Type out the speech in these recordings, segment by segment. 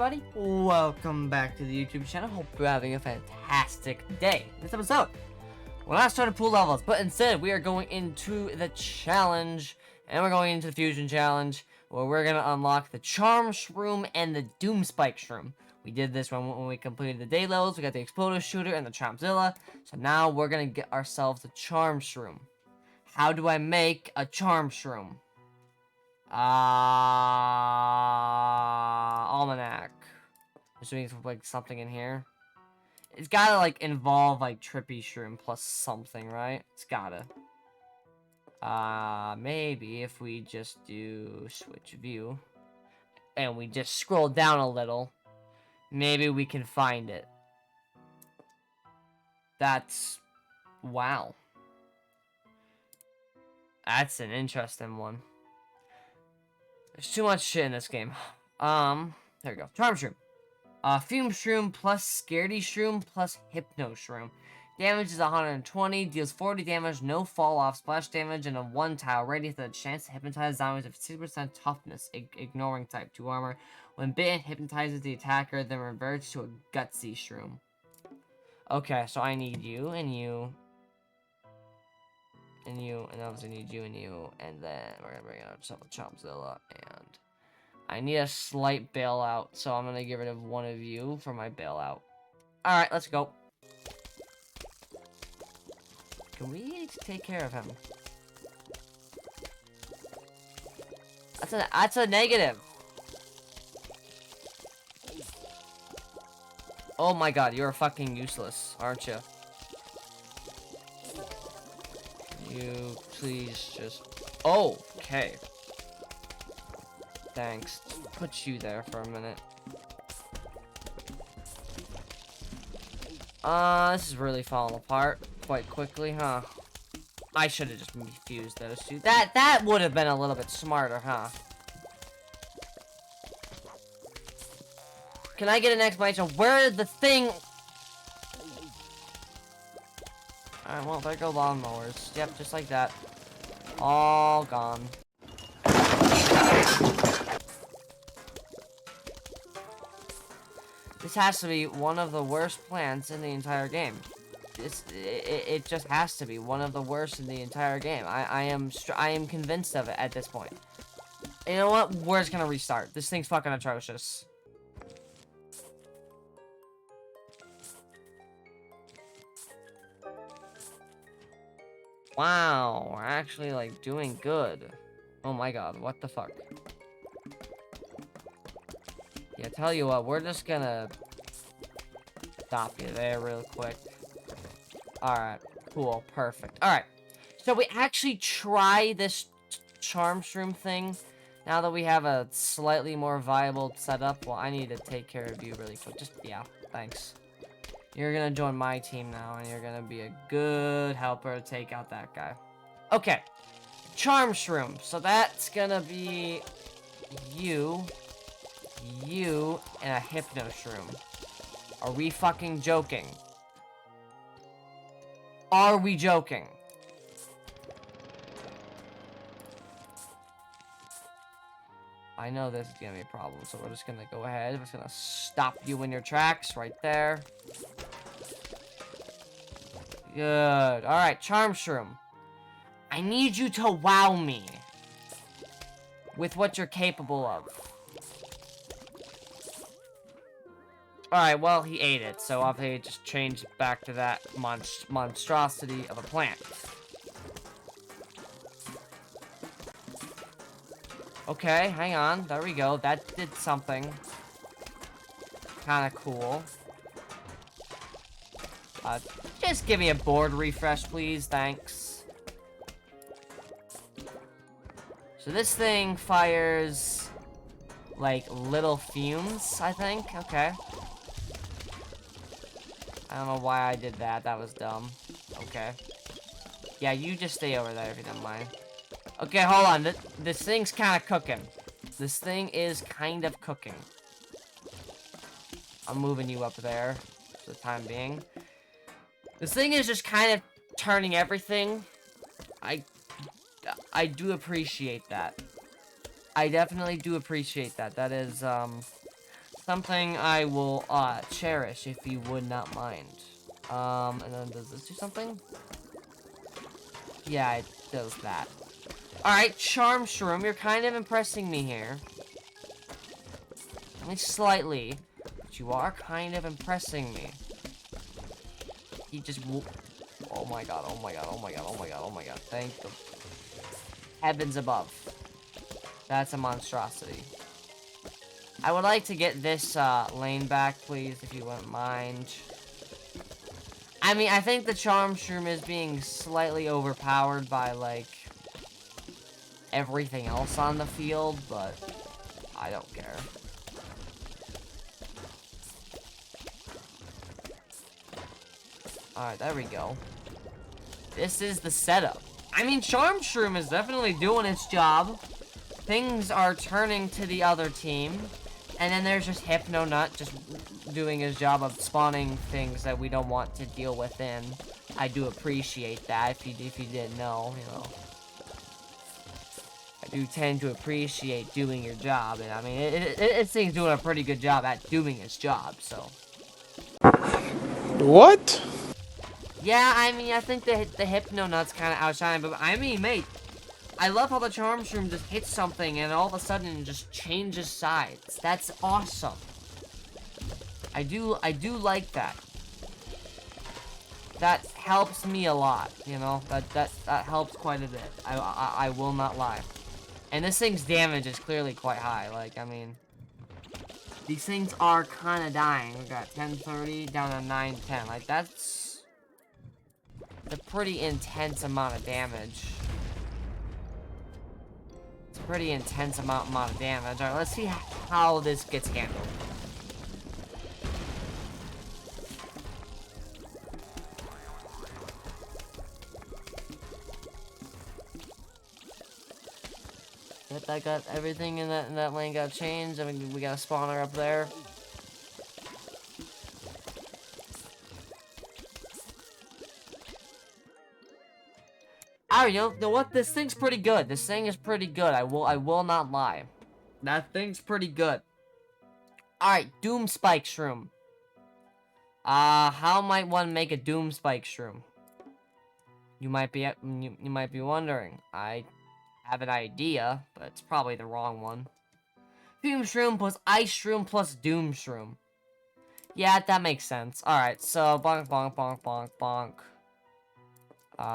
everybody? Welcome back to the YouTube channel. Hope you're having a fantastic day. In this episode, we're not starting pool levels, but instead we are going into the challenge, and we're going into the fusion challenge, where we're gonna unlock the Charm Shroom and the Doom Spike Shroom. We did this when we completed the day levels. We got the Exploder Shooter and the Chompzilla. So now we're gonna get ourselves the Charm Shroom. How do I make a Charm Shroom? Almanac. Assuming it's like something in here. It's gotta like involve like Trippy Shroom plus something, right? It's gotta. Maybe if we just do switch view and we just scroll down a little, maybe we can find it. That's wow. That's an interesting one. There's too much shit in this game. There we go. Charm Shroom. Fume Shroom plus Scaredy Shroom plus Hypno Shroom. Damage is 120, deals 40 damage, no fall off, splash damage, and a 1-tile radius with a chance to hypnotize zombies of 60% toughness, ignoring type 2 armor. When bitten, hypnotizes the attacker, then reverts to a gutsy Shroom. Okay, so I need you, and you, and you, and obviously need you and you, and then we're gonna bring out ourselves a Chompzilla, and I need a slight bailout, so I'm gonna get rid of one of you for my bailout. Alright, let's go. Can we take care of him? That's a negative. Oh my god, you're fucking useless, aren't you? You please just... Oh, okay. Thanks. Put you there for a minute. This is really falling apart quite quickly, huh? I should have just fused those two. That would have been a little bit smarter, huh? Can I get an explanation where the thing... Alright, well, there go lawnmowers. Yep, just like that. All gone. This has to be one of the worst plants in the entire game. It just has to be one of the worst in the entire game. I am convinced of it at this point. You know what? We're just gonna restart. This thing's fucking atrocious. Wow, we're actually like doing good. Oh my god, what the fuck? Yeah, tell you what, we're just gonna stop you there real quick. Alright, cool, perfect. Alright, so we actually try this Charm Shroom thing now that we have a slightly more viable setup. Well, I need to take care of you really quick. Just, yeah, thanks. You're gonna join my team now, and you're gonna be a good helper to take out that guy. Okay, Charm Shroom. So that's gonna be you, and a Hypno Shroom. Are we fucking joking? Are we joking? I know this is gonna be a problem, so we're just gonna go ahead. We're just gonna stop you in your tracks right there. Good. Alright, Charm Shroom. I need you to wow me with what you're capable of. Alright, well, he ate it, so I'll just change back to that monstrosity of a plant. Okay, hang on. There we go. That did something. Kinda cool. Just give me a board refresh, please. Thanks. So this thing fires, like, little fumes, I think. Okay. I don't know why I did that. That was dumb. Okay. Yeah, you just stay over there if you don't mind. Okay, hold on. This thing's kind of cooking. This thing is kind of cooking. I'm moving you up there for the time being. This thing is just kind of turning everything. I do appreciate that. I definitely do appreciate that. That is, something something I will, cherish if you would not mind. And then does this do something? Yeah, it does that. Alright, Charm Shroom, you're kind of impressing me here. Only slightly, but you are kind of impressing me. He just oh my god, oh my god, oh my god, oh my god, oh my god. Thank the heavens above. That's a monstrosity. I would like to get this lane back, please, if you wouldn't mind. I mean, I think the Charm Shroom is being slightly overpowered by, like, everything else on the field, but I don't care. Alright, there we go. This is the setup. I mean, Charm Shroom is definitely doing its job. Things are turning to the other team. And then there's just Hypno Nut just doing his job of spawning things that we don't want to deal with in. I do appreciate that, if you didn't know, you know. I do tend to appreciate doing your job, and I mean, this thing's doing a pretty good job at doing its job, so. What? Yeah, I mean, I think the Hypno Nut's kind of outshining, but I mean, mate, I love how the Charm Shroom just hits something and all of a sudden it just changes sides. That's awesome. I do like that. That helps me a lot, you know? That helps quite a bit. I will not lie. And this thing's damage is clearly quite high. Like, I mean, these things are kind of dying. We got 1030 down to 910. Like, that's a pretty intense amount of damage. It's a pretty intense amount of damage. Alright, let's see how this gets handled. Yep, I got everything in that lane got changed. I mean, we got a spawner up there. Alright, you know what? This thing's pretty good. This thing is pretty good. I will not lie. That thing's pretty good. Alright, Doom Spike Shroom. How might one make a Doom Spike Shroom? You might be wondering. I have an idea, but it's probably the wrong one. Fume Shroom plus Ice Shroom plus Doom Shroom. Yeah, that makes sense. Alright, so bonk, bonk, bonk, bonk, bonk.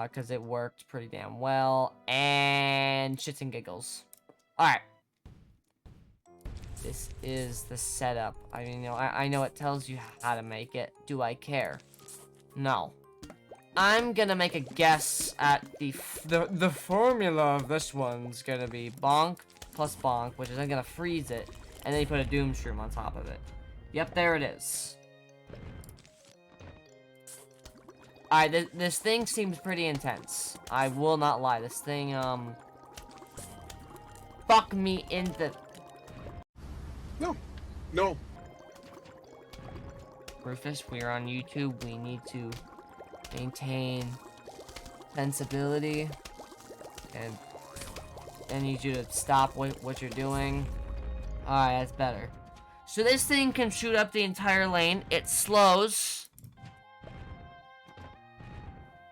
Because it worked pretty damn well. And shits and giggles. Alright. This is the setup. I mean, you know, I know it tells you how to make it. Do I care? No. I'm gonna make a guess at the formula of this one's gonna be bonk plus bonk, which is then gonna freeze it, and then you put a Doom Shroom on top of it. Yep, there it is. Alright, this thing seems pretty intense. I will not lie. This thing, fuck me in the... No. Rufus, we're on YouTube. We need to maintain sensibility. And I need you to stop what you're doing. Alright, that's better. So this thing can shoot up the entire lane. It slows.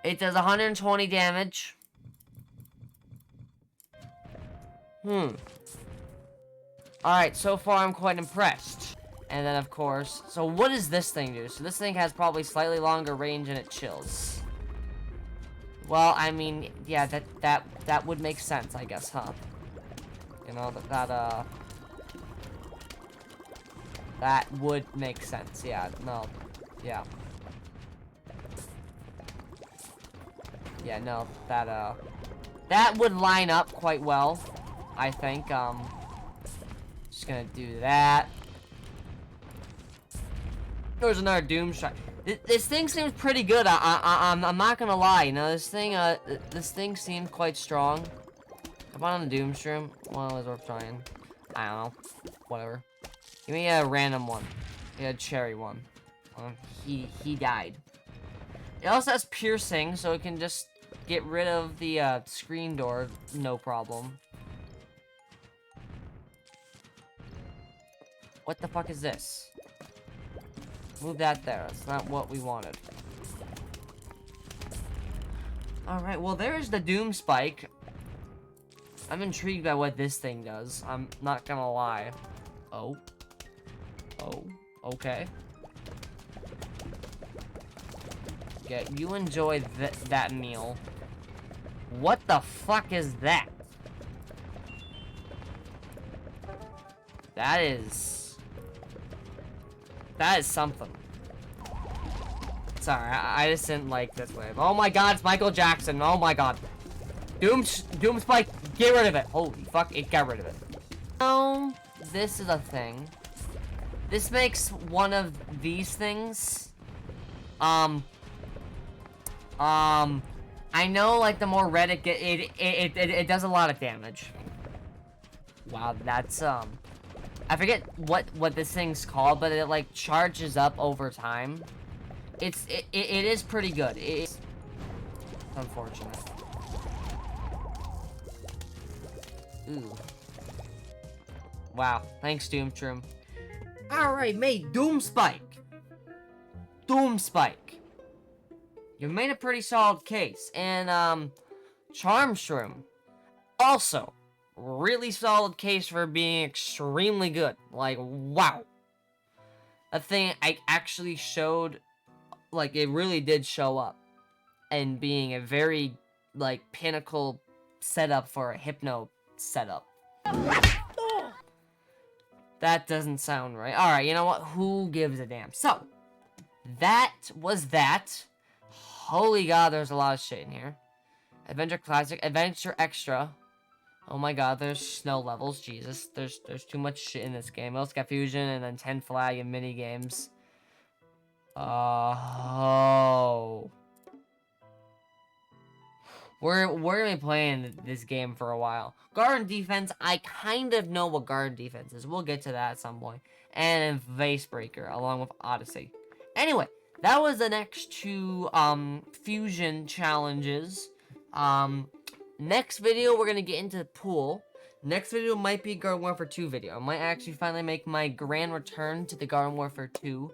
It does 120 damage. Alright, so far I'm quite impressed. And then, of course... So what does this thing do? So this thing has probably slightly longer range and it chills. Well, I mean, yeah, that would make sense, I guess, huh? You know, that would make sense, yeah, no, yeah. Yeah, no, that would line up quite well, I think, just gonna do that. There's another Doom Strike. This thing seems pretty good. I'm not gonna lie. You know, this thing seems quite strong. Come on the Doom Shroom. Well, it was worth trying. I don't know. Whatever. Give me a random one. Yeah, a cherry one. He died. It also has piercing, so it can just get rid of the screen door, no problem. What the fuck is this? Move that there. That's not what we wanted. Alright, well, there's the Doom Spike. I'm intrigued by what this thing does. I'm not gonna lie. Oh. Oh. Okay. Yeah, you enjoy that meal. What the fuck is that? That is something. Sorry, I just didn't like this wave. Oh my god, it's Michael Jackson. Oh my god. Doom Spike, get rid of it. Holy fuck, it got rid of it. Oh, this is a thing. This makes one of these things. I know, like, the more red it get, it does a lot of damage. Wow, that's, I forget what this thing's called, but it, like, charges up over time. It is pretty good. It's unfortunate. Ooh. Wow, thanks, Doomshroom. Alright, mate, Doom Spike. Doom Spike. You made a pretty solid case. And, Charm Shroom. Also, really solid case for being extremely good. Like, wow. A thing I actually showed, like, it really did show up. And being a very, like, pinnacle setup for a Hypno setup. That doesn't sound right. Alright, you know what? Who gives a damn? So, that was that. Holy god, there's a lot of shit in here. Adventure Classic, Adventure Extra. Oh my god, there's snow levels. Jesus, there's too much shit in this game. Let's get Fusion and then 10 flag and mini games. Oh. We're gonna be playing this game for a while. Garden Defense, I kind of know what Garden Defense is. We'll get to that at some point. And Vase Breaker, along with Odyssey. Anyway, that was the next two, Fusion challenges. Next video, we're gonna get into the pool. Next video might be Garden Warfare 2 video. I might actually finally make my grand return to the Garden Warfare 2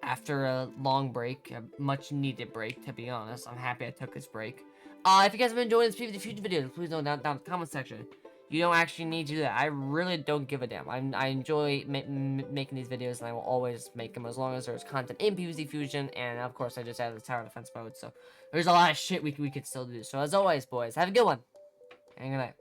after a long break, a much needed break, to be honest. I'm happy I took this break. If you guys have been enjoying this future videos, please know down in the comment section. You don't actually need to do that. I really don't give a damn. I enjoy making these videos, and I will always make them as long as there's content in PvZ Fusion, and of course I just added the tower defense mode, so there's a lot of shit we could still do. So as always, boys, have a good one, and good night.